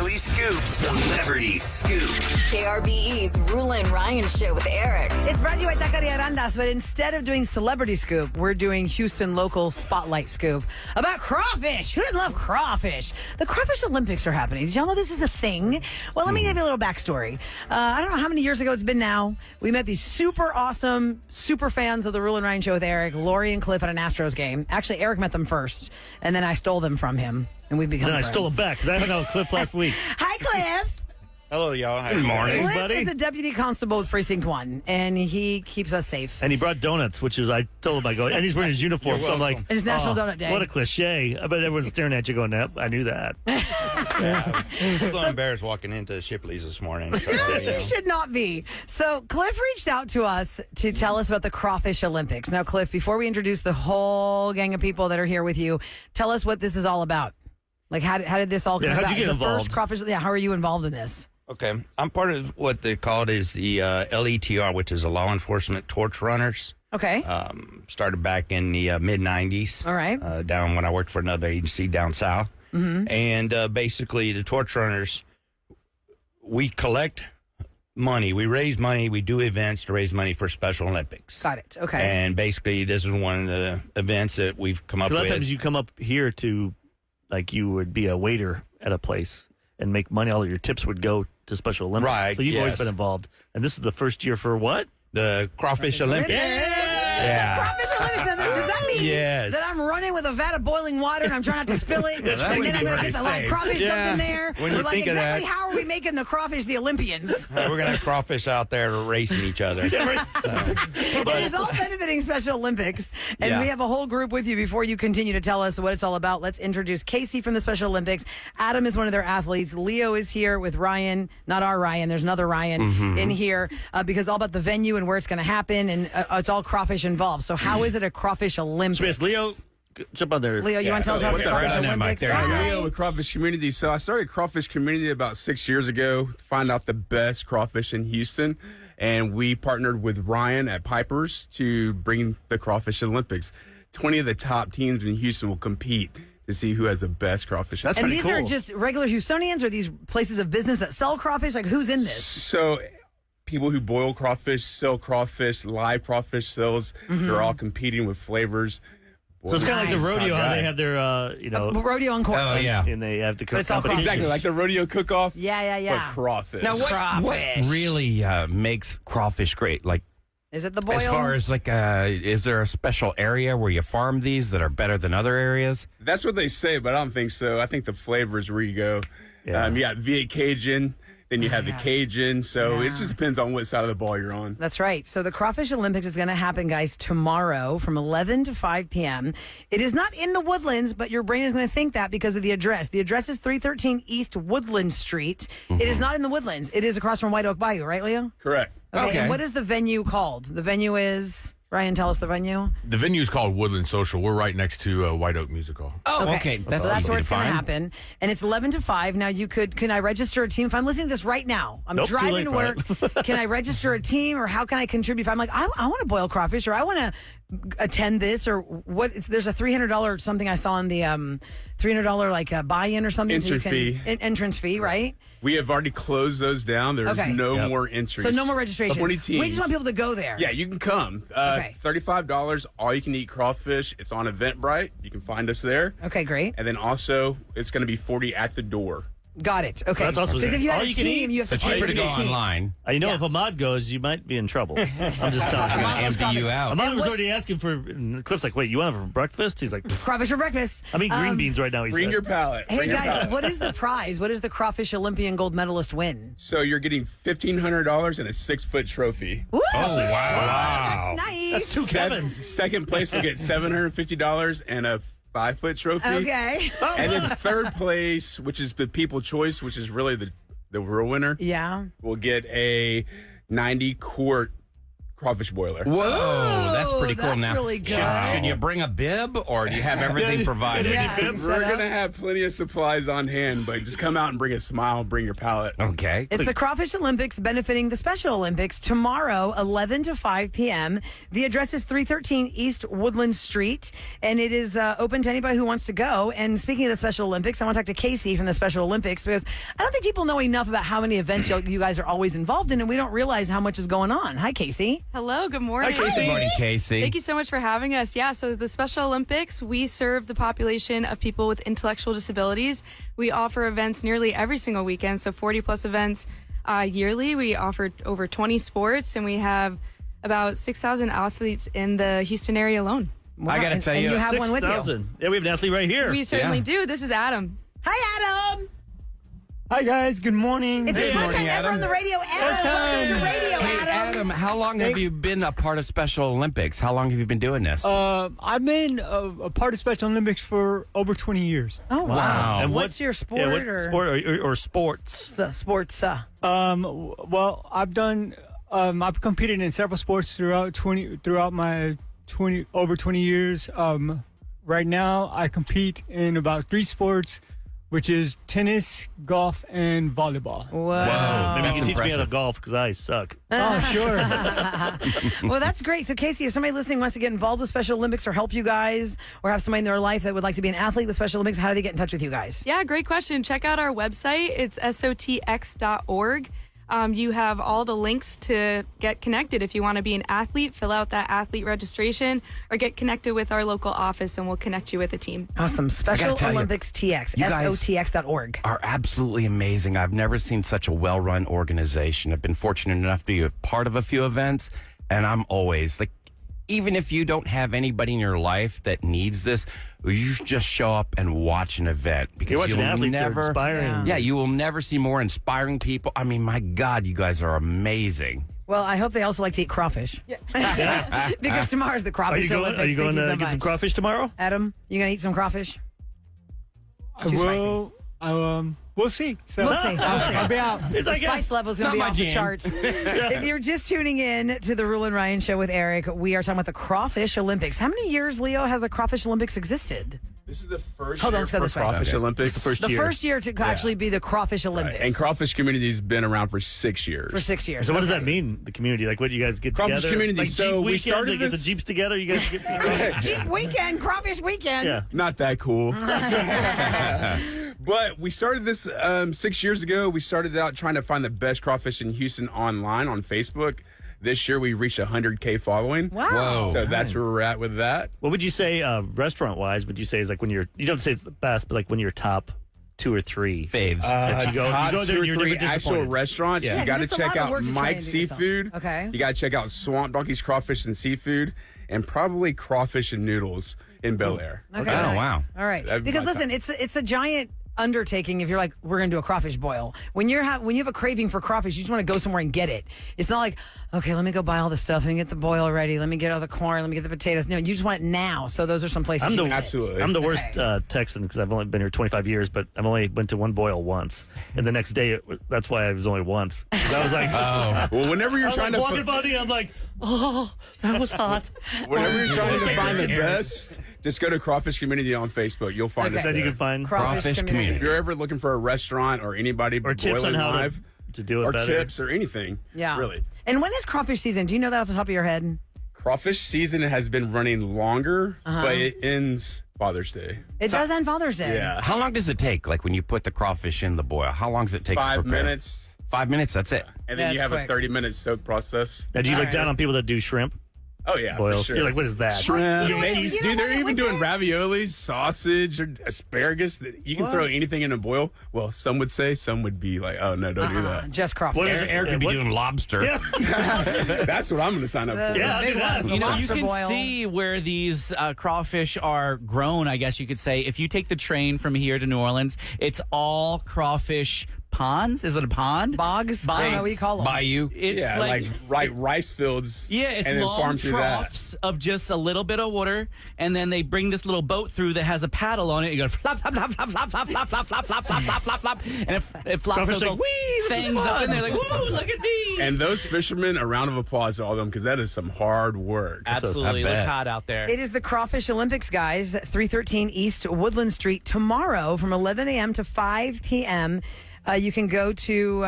Speaker 2: Daily Scoop, Celebrity Scoop.
Speaker 10: KRBE's Roula and Ryan show with Eric.
Speaker 5: It's brought to you by Taqueria Arandas, but instead of doing Celebrity Scoop, we're doing Houston Local Spotlight Scoop about crawfish. Who doesn't love crawfish? The Crawfish Olympics are happening. Did y'all know this is a thing? Well, let me give you a little backstory. I don't know how many years ago it's been now. We met these super awesome, super fans of the Roula and Ryan show with Eric, Lori and Cliff at an Astros game. Actually, Eric met them first, and then I stole them from him, and we've become
Speaker 3: Then
Speaker 5: friends.
Speaker 3: I stole them back because I hung out with Cliff last week.
Speaker 5: Hi, Cliff.
Speaker 11: Hello, y'all.
Speaker 4: Good morning,
Speaker 5: Cliff
Speaker 3: buddy.
Speaker 5: is a deputy constable with Precinct 1, and he keeps us safe.
Speaker 3: And he brought donuts, which is, I told him, I go, and he's wearing his uniform. So I'm like,
Speaker 5: It's National Donut Day.
Speaker 3: What a cliche. I bet everyone's staring at you going, nope, I knew that.
Speaker 11: I was a little embarrassed walking into Shipley's this morning. So,
Speaker 5: You should not be. So Cliff reached out to us to tell us about the Crawfish Olympics. Now, Cliff, before we introduce the whole gang of people that are here with you, tell us what this is all about. Like, how did this all come
Speaker 3: how'd
Speaker 5: about?
Speaker 3: you get
Speaker 5: The
Speaker 3: involved?
Speaker 5: First crawfish. Yeah, how are you involved in this?
Speaker 11: Okay, I'm part of what they call it is the LETR, which is the Law Enforcement Torch Runners.
Speaker 5: Okay.
Speaker 11: Started back in the mid 90s.
Speaker 5: All right.
Speaker 11: Down when I worked for another agency down south.
Speaker 5: Mm-hmm.
Speaker 11: And basically, the torch runners, we collect money, we raise money, we do events to raise money for Special Olympics.
Speaker 5: Got it. Okay.
Speaker 11: And basically, this is one of the events that we've come up
Speaker 3: A lot
Speaker 11: with.
Speaker 3: of times you come up here to, like, you would be a waiter at a place and make money. All of your tips would go to Special Olympics.
Speaker 11: Right,
Speaker 3: So you've always
Speaker 11: yes.
Speaker 3: been involved. And this is the first year for what?
Speaker 11: The Crawfish Olympics.
Speaker 5: Yeah. Crawfish Olympics. Now, does that mean
Speaker 11: Yes.
Speaker 5: that I'm running with a vat of boiling water and I'm trying not to spill it?
Speaker 4: that
Speaker 5: and
Speaker 4: would
Speaker 5: then I'm
Speaker 4: be
Speaker 5: going to
Speaker 4: pretty
Speaker 5: get the live
Speaker 4: safe.
Speaker 5: crawfish dumped in there?
Speaker 11: When you
Speaker 5: We're like,
Speaker 11: think of
Speaker 5: exactly
Speaker 11: that-
Speaker 5: how are we making the crawfish the Olympians?
Speaker 11: We're going to have crawfish out there racing each other.
Speaker 5: It is all benefiting Special Olympics. And
Speaker 11: Yeah.
Speaker 5: we have a whole group with you before you continue to tell us what it's all about. Let's introduce Casey from the Special Olympics. Adam is one of their athletes. Leo is here with Ryan, not our Ryan. There's another Ryan in here because all about the venue and where it's going to happen. And it's all crawfish involved. So how is it a Crawfish Olympics?
Speaker 3: So yes, Leo, jump on there.
Speaker 5: Leo, you want to tell us about the
Speaker 4: Right
Speaker 5: Crawfish
Speaker 4: on that mic.
Speaker 5: Olympics?
Speaker 4: There you go.
Speaker 5: Hi.
Speaker 12: Leo with Crawfish Community. So I started Crawfish Community about 6 years ago to find out the best crawfish in Houston. And we partnered with Ryan at Piper's to bring the Crawfish Olympics. 20 of the top teams in Houston will compete to see who has the best crawfish.
Speaker 3: That's
Speaker 5: And
Speaker 3: pretty
Speaker 5: these
Speaker 3: cool.
Speaker 5: are just regular Houstonians or these places of business that sell crawfish? Like, who's in this?
Speaker 12: So people who boil crawfish, sell crawfish, live crawfish sales, they're all competing with flavors.
Speaker 3: So it's kind of like the
Speaker 5: Nice.
Speaker 3: rodeo, how
Speaker 12: Right.
Speaker 3: they have their,
Speaker 5: Rodeo on course.
Speaker 4: Oh, yeah.
Speaker 3: and they have to
Speaker 5: But it's all
Speaker 3: competition.
Speaker 12: Exactly, like the rodeo cook-off,
Speaker 5: Yeah.
Speaker 12: but crawfish.
Speaker 4: Now, what
Speaker 5: Crawfish.
Speaker 4: really makes crawfish great? Like,
Speaker 5: Is it the boil?
Speaker 4: as far as like, is there a special area where you farm these that are better than other areas?
Speaker 12: That's what they say, but I don't think so. I think the flavor is where you go.
Speaker 3: Yeah.
Speaker 12: You got V8 Cajun, then you have the Cajun. So it just depends on what side of the ball you're on.
Speaker 5: That's right. So the Crawfish Olympics is going to happen, guys, tomorrow from 11 to 5 p.m. It is not in the Woodlands, but your brain is going to think that because of the address. The address is 313 East Woodland Street. It is not in the Woodlands. It is across from White Oak Bayou, right, Leo?
Speaker 12: Correct.
Speaker 5: Okay. And what is the venue called? The venue is... Ryan, tell us the venue.
Speaker 13: The venue is called Woodland Social. We're right next to White Oak Music Hall.
Speaker 4: Oh, okay.
Speaker 5: That's
Speaker 4: easy
Speaker 5: where
Speaker 4: to
Speaker 5: it's going to
Speaker 4: find.
Speaker 5: happen. And it's 11 to 5. Now, can I register a team? If I'm listening to this right now, I'm
Speaker 3: Nope, too
Speaker 5: driving
Speaker 3: late,
Speaker 5: to work. Can I register a team or how can I contribute? If I'm like, I want to boil crawfish or I want to attend this or what? There's a $300 something I saw on the $300 like buy-in or something.
Speaker 12: Entry fee.
Speaker 5: Entrance fee, right?
Speaker 12: We have already closed those down. There's
Speaker 5: Okay.
Speaker 12: no more entries.
Speaker 5: So no more registration.
Speaker 12: 20 teams.
Speaker 5: We just want people to go there.
Speaker 12: Yeah, you can come.
Speaker 5: Okay.
Speaker 12: $35, all you can eat crawfish. It's on Eventbrite. You can find us there.
Speaker 5: Okay, great.
Speaker 12: And then also, it's going to be $40 at the door.
Speaker 5: Got it. Okay.
Speaker 3: That's awesome.
Speaker 5: Because if you had
Speaker 3: All
Speaker 5: a
Speaker 3: you can
Speaker 5: team,
Speaker 3: eat.
Speaker 5: you have to
Speaker 4: So
Speaker 5: pay
Speaker 4: cheaper
Speaker 5: for
Speaker 4: to
Speaker 5: the
Speaker 4: go
Speaker 5: team.
Speaker 4: online.
Speaker 3: You know,
Speaker 5: Yeah.
Speaker 3: if Ahmad goes, you might be in trouble. I'm just telling you.
Speaker 5: Ahmad loves
Speaker 4: Empty you
Speaker 5: crawfish.
Speaker 4: out.
Speaker 3: Ahmad was
Speaker 5: what-
Speaker 3: already asking for, and Cliff's like, wait, you want it for breakfast? He's like,
Speaker 5: Crawfish for breakfast.
Speaker 3: I mean, green beans right now, he
Speaker 12: Bring
Speaker 3: said.
Speaker 12: your palate.
Speaker 5: Hey
Speaker 12: Bring your
Speaker 5: guys,
Speaker 12: palate.
Speaker 5: what is the prize? What does the Crawfish Olympian gold medalist win?
Speaker 12: So you're getting $1,500 and a 6-foot trophy.
Speaker 5: Woo!
Speaker 4: Oh, wow.
Speaker 5: That's nice.
Speaker 3: That's two Kevins.
Speaker 12: Second place will get $750 and a 5-foot trophy.
Speaker 5: Okay.
Speaker 12: And then third place, which is the people choice, which is really the real winner,
Speaker 5: Yeah.
Speaker 12: will get a 90-quart crawfish boiler.
Speaker 4: Whoa, that's pretty cool.
Speaker 5: That's
Speaker 4: Now,
Speaker 5: really good.
Speaker 4: should you bring a bib, or do you have everything provided?
Speaker 12: We're going to have plenty of supplies on hand, but just come out and bring a smile, bring your palate.
Speaker 4: Okay.
Speaker 5: It's the Crawfish Olympics benefiting the Special Olympics tomorrow, 11 to 5 p.m. The address is 313 East Woodland Street, and it is open to anybody who wants to go. And speaking of the Special Olympics, I want to talk to Casey from the Special Olympics because I don't think people know enough about how many events you guys are always involved in, and we don't realize how much is going on. Hi, Casey.
Speaker 14: Hello, good morning.
Speaker 4: Hi, Casey. Good morning, Casey.
Speaker 14: Thank you so much for having us. Yeah, so the Special Olympics, we serve the population of people with intellectual disabilities. We offer events nearly every single weekend, so 40 plus events yearly. We offer over 20 sports, and we have about 6,000 athletes in the Houston area alone.
Speaker 5: Wow.
Speaker 4: I got to tell
Speaker 5: and
Speaker 4: you,
Speaker 5: you have one with you.
Speaker 3: 6,000. Yeah, we have an athlete right here.
Speaker 14: We certainly do. This is Adam.
Speaker 5: Hi, Adam.
Speaker 15: Hi, guys. Good morning.
Speaker 5: It's his first time ever on the radio. Adam, welcome to radio,
Speaker 4: Hey, Adam, how long have you been a part of Special Olympics? How long have you been doing this?
Speaker 15: I've been a part of Special Olympics for over 20 years.
Speaker 5: Oh, wow.
Speaker 3: And
Speaker 5: What's your sport?
Speaker 3: Yeah, what
Speaker 5: or
Speaker 3: sport or sports?
Speaker 5: Sports.
Speaker 15: Well, I've competed in several sports throughout my over 20 years. Right now, I compete in about 3 sports, which is tennis, golf, and volleyball.
Speaker 5: Wow.
Speaker 3: Maybe you can teach me how to
Speaker 4: impressive.
Speaker 3: golf because I suck.
Speaker 15: Oh, sure.
Speaker 5: Well, that's great. So, Casey, if somebody listening wants to get involved with Special Olympics or help you guys or have somebody in their life that would like to be an athlete with Special Olympics, how do they get in touch with you guys?
Speaker 14: Yeah, great question. Check out our website. It's sotx.org. You have all the links to get connected. If you want to be an athlete, fill out that athlete registration or get connected with our local office and we'll connect you with a team.
Speaker 5: Awesome. Special
Speaker 4: tell you,
Speaker 5: Olympics TX,
Speaker 4: you guys
Speaker 5: SOTX.org.
Speaker 4: Are absolutely amazing. I've never seen such a well-run organization. I've been fortunate enough to be a part of a few events, and I'm always like, even if you don't have anybody in your life that needs this, you just show up and watch an event because
Speaker 3: You're watching athletes that are
Speaker 4: never
Speaker 3: inspiring.
Speaker 4: Yeah, you will never see more inspiring people. I mean, my God, you guys are amazing.
Speaker 5: Well, I hope they also like to eat crawfish.
Speaker 3: Yeah.
Speaker 5: Because tomorrow's the
Speaker 3: Are
Speaker 5: Crawfish
Speaker 3: you going,
Speaker 5: Olympics.
Speaker 3: are you going
Speaker 5: Thank
Speaker 3: to
Speaker 5: so
Speaker 3: get some
Speaker 5: much.
Speaker 3: crawfish tomorrow?
Speaker 5: Adam, you going to eat some crawfish?
Speaker 15: I will. We'll see. So
Speaker 5: We'll see.
Speaker 15: I'll be out.
Speaker 5: The spice level's going to be off the charts. If you're just tuning in to the Roula and Ryan show with Eric, we are talking about the Crawfish Olympics. How many years, Leo, has the Crawfish Olympics existed?
Speaker 12: This is the first
Speaker 5: Hold on,
Speaker 12: year
Speaker 5: let's go
Speaker 12: for
Speaker 5: this way.
Speaker 12: Crawfish
Speaker 3: Okay.
Speaker 12: Olympics.
Speaker 3: It's the first
Speaker 5: The
Speaker 3: year.
Speaker 5: first year to actually be the Crawfish Olympics.
Speaker 12: And crawfish community's been around for 6 years.
Speaker 5: For 6 years.
Speaker 3: So what does
Speaker 5: Okay.
Speaker 3: that mean, the community? Like what you guys get
Speaker 12: Crawfish
Speaker 3: together?
Speaker 12: community,
Speaker 3: Like
Speaker 12: so
Speaker 3: Jeep
Speaker 12: we
Speaker 3: weekend,
Speaker 12: started
Speaker 3: they get the
Speaker 12: this-
Speaker 3: Jeeps together? You guys get
Speaker 5: Jeep weekend, Crawfish weekend.
Speaker 3: Yeah.
Speaker 12: Not that cool. But we started this 6 years ago. We started out trying to find the best crawfish in Houston online on Facebook. This year we reached 100K following.
Speaker 5: Wow.
Speaker 4: Whoa.
Speaker 12: So that's where we're at with that.
Speaker 3: What would you say, restaurant-wise, would you say is like when you're, you don't say it's the best, but like when you're top 2 or 3
Speaker 4: faves.
Speaker 3: that you go,
Speaker 12: Top
Speaker 3: you go there
Speaker 12: 2
Speaker 3: and
Speaker 12: or
Speaker 3: you're
Speaker 12: 3
Speaker 3: never
Speaker 12: actual
Speaker 3: disappointed.
Speaker 12: restaurants.
Speaker 3: Yeah.
Speaker 12: You got to
Speaker 5: It's a lot
Speaker 12: check
Speaker 5: of
Speaker 12: out
Speaker 5: work to try
Speaker 12: Mike's
Speaker 5: and do yourself.
Speaker 12: Seafood.
Speaker 5: Okay.
Speaker 12: You got to check out Swamp Donkey's Crawfish and Seafood, and probably Crawfish and Noodles in Bel Air.
Speaker 5: Okay.
Speaker 4: Oh,
Speaker 5: nice.
Speaker 4: wow.
Speaker 5: All right.
Speaker 12: That'd be
Speaker 5: Because
Speaker 12: my
Speaker 5: listen, it's a giant undertaking if you're like, we're going to do a crawfish boil. When you have a craving for crawfish, you just want to go somewhere and get it. It's not like, okay, let me go buy all the stuff. Let me get the boil ready. Let me get all the corn. Let me get the potatoes. No, you just want it now. So those are some places you can get it.
Speaker 3: I'm the worst
Speaker 5: Okay.
Speaker 3: Texan because I've only been here 25 years, but I've only went to one boil once. And the next day, that's why I was only once. 'Cause I was like,
Speaker 12: Well, whenever you're
Speaker 3: I was
Speaker 12: trying
Speaker 3: like
Speaker 12: to
Speaker 3: walking by, I'm like, oh, that was hot.
Speaker 12: Whenever you're trying to find the
Speaker 3: Yeah.
Speaker 12: best, just go to Crawfish Community on Facebook. You'll find us
Speaker 3: Then
Speaker 12: there.
Speaker 3: you can find
Speaker 4: Crawfish Community.
Speaker 12: If you're ever looking for a restaurant or anybody
Speaker 3: or tips on
Speaker 12: boiling
Speaker 3: how
Speaker 12: live,
Speaker 3: to do it
Speaker 12: or
Speaker 3: better.
Speaker 12: tips or anything.
Speaker 5: Yeah.
Speaker 12: Really.
Speaker 5: And when is crawfish season? Do you know that off the top of your head?
Speaker 12: Crawfish season has been running longer,
Speaker 5: Uh-huh.
Speaker 12: but it ends Father's Day.
Speaker 5: It does end Father's Day.
Speaker 12: Yeah.
Speaker 4: How long does it take? Like when you put the crawfish in the boil, how long does it take?
Speaker 12: 5
Speaker 4: to prepare?
Speaker 12: minutes.
Speaker 4: 5 minutes. That's it.
Speaker 12: And then you
Speaker 5: That's
Speaker 12: have
Speaker 5: quick.
Speaker 12: a 30-minute soak process.
Speaker 3: Now, do you
Speaker 5: All
Speaker 3: look
Speaker 5: right.
Speaker 3: down on people that do shrimp
Speaker 12: Oh, yeah,
Speaker 3: boils?
Speaker 12: for sure.
Speaker 3: You're like, what is that?
Speaker 12: Shrimp,
Speaker 5: You know what-
Speaker 12: mayonnaise.
Speaker 5: you know
Speaker 12: Dude, they're
Speaker 5: what-
Speaker 12: even
Speaker 5: what
Speaker 12: doing
Speaker 5: they-
Speaker 12: raviolis, sausage, or asparagus. That you can throw anything in a boil. Well, some would say, some would be like, oh, no, don't do that.
Speaker 5: Just crawfish.
Speaker 3: What is
Speaker 4: Eric,
Speaker 3: it?
Speaker 4: Eric could be
Speaker 3: What-
Speaker 4: doing lobster.
Speaker 3: Yeah.
Speaker 12: That's what I'm going to sign up for.
Speaker 3: Yeah, I'll do that.
Speaker 5: The
Speaker 16: You know, you
Speaker 5: lobster
Speaker 16: can
Speaker 5: boil.
Speaker 16: see where these crawfish are grown, I guess you could say. If you take the train from here to New Orleans, it's all crawfish
Speaker 6: ponds. Is it a pond?
Speaker 5: Bogs? I don't know what you call them.
Speaker 4: Bayou.
Speaker 16: It's
Speaker 12: Yeah, like rice fields.
Speaker 16: Yeah, it's
Speaker 12: and then
Speaker 16: long
Speaker 12: farm through that.
Speaker 16: troughs of just a little bit of water, and then they bring this little boat through that has a paddle on it. You go flop, flop, flop, flop, flop, flop, flop, flop, flop, flop, flop, flop, flop, flop, and it flops
Speaker 3: Crawfish
Speaker 16: those
Speaker 3: like,
Speaker 16: little
Speaker 3: "Wee, this is
Speaker 16: things up
Speaker 3: fun."
Speaker 16: in there, like, woo, look at me.
Speaker 12: And those fishermen, a round of applause to all of them because that is some hard work.
Speaker 16: Absolutely, look hot out there.
Speaker 5: It is the Crawfish Olympics, guys. 313 East Woodland Street tomorrow from 11 a.m. to 5 p.m. You can go to,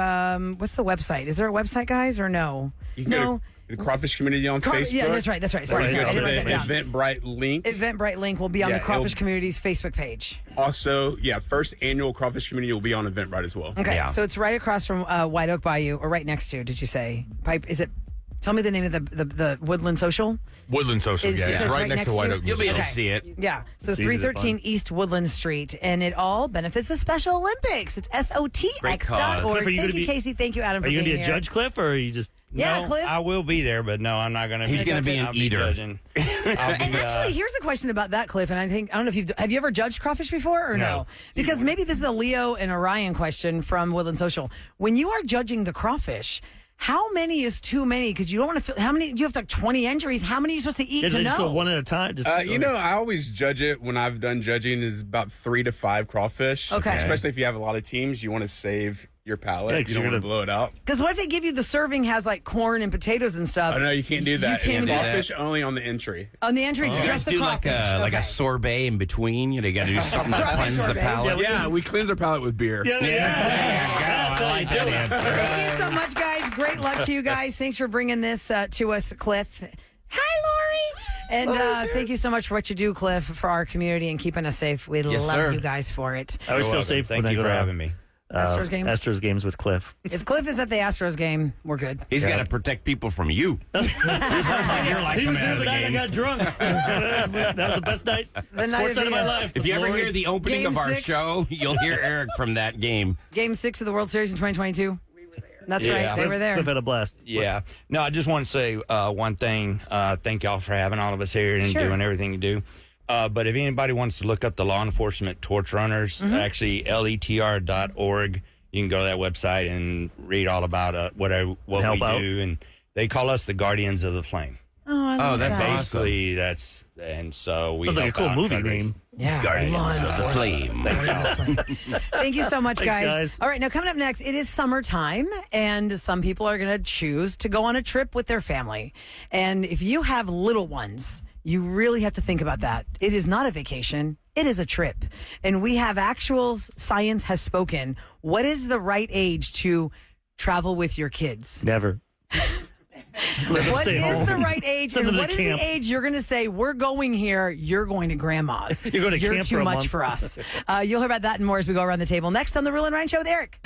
Speaker 5: what's the website? Is there a website, guys, or no?
Speaker 12: You can go to the Crawfish community on Facebook.
Speaker 5: Yeah, that's right. Sorry,
Speaker 12: Or you
Speaker 5: I
Speaker 12: go
Speaker 5: didn't
Speaker 12: to
Speaker 5: write that
Speaker 12: the
Speaker 5: down.
Speaker 12: Eventbrite link.
Speaker 5: Eventbrite link will be on
Speaker 12: Yeah,
Speaker 5: the Crawfish
Speaker 12: it'll-
Speaker 5: Community's Facebook page.
Speaker 12: Also, first annual Crawfish community will be on Eventbrite as well.
Speaker 5: Okay, so it's right across from White Oak Bayou, or right next to, did you say? Pipe, is it? Tell me the name of the Woodland Social.
Speaker 13: Woodland Social,
Speaker 5: It's-
Speaker 13: yeah.
Speaker 5: it's
Speaker 13: It's right next to White Oak
Speaker 4: You'll be able to
Speaker 5: Okay.
Speaker 4: see it.
Speaker 5: Yeah, so
Speaker 3: It's easy to
Speaker 5: 313 East Woodland Street, and it all benefits the Special Olympics. It's
Speaker 4: Great
Speaker 5: SOTX.org.
Speaker 4: cause.
Speaker 3: Cliff, are you
Speaker 5: Thank
Speaker 3: gonna
Speaker 5: you,
Speaker 3: be-
Speaker 5: Casey. Thank you, Adam, for
Speaker 3: Are you
Speaker 5: being
Speaker 3: going to be a
Speaker 5: here.
Speaker 3: judge, Cliff, or are you just...
Speaker 5: Yeah,
Speaker 11: No,
Speaker 5: Cliff.
Speaker 11: I will be there, but no, I'm not going to.
Speaker 4: He's going to be an eater.
Speaker 11: Judging. I'll be,
Speaker 5: And actually, here's a question about that, Cliff. And I don't know if have you ever judged crawfish before or no? Because maybe this is a Leo and Orion question from Woodland Social. When you are judging the crawfish, how many is too many? Because you don't want to. How many? You have like 20 entries. How many are you supposed to eat
Speaker 3: Yeah,
Speaker 5: to
Speaker 3: they just
Speaker 5: know?
Speaker 3: go one at a time. Just
Speaker 12: I always judge it when I've done judging is about 3 to 5 crawfish.
Speaker 5: Okay.
Speaker 12: Especially if you have a lot of teams, you want to save your palate.
Speaker 3: Yeah, 'cause
Speaker 12: you don't
Speaker 3: you're
Speaker 12: want to blow it out.
Speaker 5: Because what if they give you the serving has like corn and potatoes and stuff?
Speaker 12: Oh, no, you can't do that.
Speaker 5: You can't
Speaker 12: It's
Speaker 5: do
Speaker 12: crawfish only on the entry.
Speaker 5: On the entry,
Speaker 4: You
Speaker 5: just
Speaker 4: guys
Speaker 5: the
Speaker 4: do like
Speaker 5: crawfish.
Speaker 4: a
Speaker 5: Okay.
Speaker 4: sorbet in between. You got to do something to
Speaker 5: Crawfish
Speaker 4: cleanse the
Speaker 5: sorbet.
Speaker 4: palate.
Speaker 12: Yeah, we cleanse our palate with beer.
Speaker 3: Yeah,
Speaker 4: That's how you do it.
Speaker 5: Thank you so much, guys. Great luck to you guys. Thanks for bringing this to us, Cliff. Hi, Lori. And thank you so much for what you do, Cliff, for our community and keeping us safe. We
Speaker 11: Yes,
Speaker 5: love
Speaker 11: sir.
Speaker 5: you guys for it.
Speaker 3: I always
Speaker 11: You're
Speaker 3: feel
Speaker 11: welcome.
Speaker 3: safe
Speaker 11: Thank
Speaker 3: when I
Speaker 11: you
Speaker 3: go
Speaker 11: for
Speaker 3: to
Speaker 11: having me.
Speaker 5: Astros games?
Speaker 3: Astros games with Cliff.
Speaker 5: If Cliff is at the Astros game, we're good.
Speaker 4: He's got to protect people from you.
Speaker 3: He was there the night I got drunk. That was the best night.
Speaker 5: The night
Speaker 3: Sports
Speaker 5: of
Speaker 3: night of my
Speaker 5: the-
Speaker 3: life.
Speaker 4: If you ever
Speaker 3: Lori.
Speaker 4: hear the opening
Speaker 5: Game
Speaker 4: of our
Speaker 5: 6.
Speaker 4: show, you'll hear Eric from that game.
Speaker 5: Game 6 of the World Series in 2022. We were there. That's right. They were there.
Speaker 3: Cliff had a blast.
Speaker 11: Yeah. No, I just want to say one thing. Thank y'all for having all of us here and
Speaker 5: Sure.
Speaker 11: doing everything you do. But if anybody wants to look up the law enforcement torch runners, actually letr.org, you can go to that website and read all about what
Speaker 3: Help
Speaker 11: we
Speaker 3: out.
Speaker 11: do. And they call us the Guardians of the Flame.
Speaker 5: Oh, I love
Speaker 4: that's
Speaker 5: that.
Speaker 4: awesome.
Speaker 11: Basically, and so we
Speaker 3: Sounds like a
Speaker 11: help
Speaker 3: cool
Speaker 11: out
Speaker 3: movie
Speaker 11: truckers.
Speaker 3: name.
Speaker 5: Yeah.
Speaker 4: Guardians of the Flame.
Speaker 5: Thank you so much,
Speaker 3: Thanks,
Speaker 5: guys.
Speaker 3: guys.
Speaker 5: All right, now coming up next, it is summertime, and some people are going to choose to go on a trip with their family. And if you have little ones, you really have to think about that. It is not a vacation. It is a trip. And we have actual science has spoken. What is the right age to travel with your kids?
Speaker 3: Never. Let them
Speaker 5: What
Speaker 3: stay
Speaker 5: is
Speaker 3: home.
Speaker 5: the right age?
Speaker 3: Send
Speaker 5: And
Speaker 3: them to
Speaker 5: what is the
Speaker 3: camp.
Speaker 5: age you're going to say, we're going here, you're going to grandma's?
Speaker 3: You're going to camp
Speaker 5: too
Speaker 3: for a
Speaker 5: much
Speaker 3: month.
Speaker 5: for us. You'll hear about that and more as we go around the table. Next on the Roula and Ryan Show with Eric.